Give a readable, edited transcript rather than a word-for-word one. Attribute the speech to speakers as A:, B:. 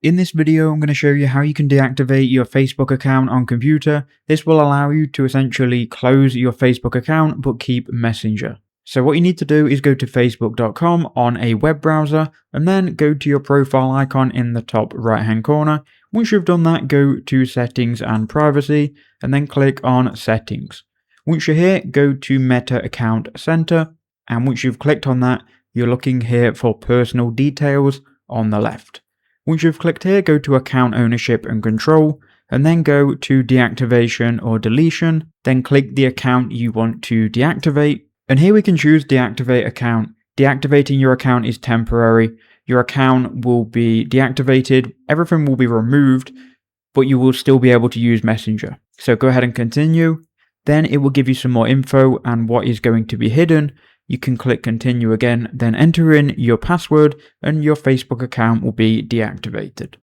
A: In this video, I'm going to show you how you can deactivate your Facebook account on computer. This will allow you to essentially close your Facebook account but keep Messenger. So what you need to do is go to facebook.com on a web browser and then go to your profile icon in the top right hand corner. Once you've done that, go to settings and privacy and then click on settings. Once you're here, go to Meta Account Center, and once you've clicked on that, you're looking here for personal details on the left. Once you've clicked here, go to account ownership and control, and then go to deactivation or deletion, then click the account you want to deactivate, and here we can choose deactivate account. Deactivating your account is temporary. Your account will be deactivated, everything will be removed, but you will still be able to use Messenger. So go ahead and continue. Then it will give you some more info and what is going to be hidden. You can click continue again, then enter in your password and your Facebook account will be deactivated.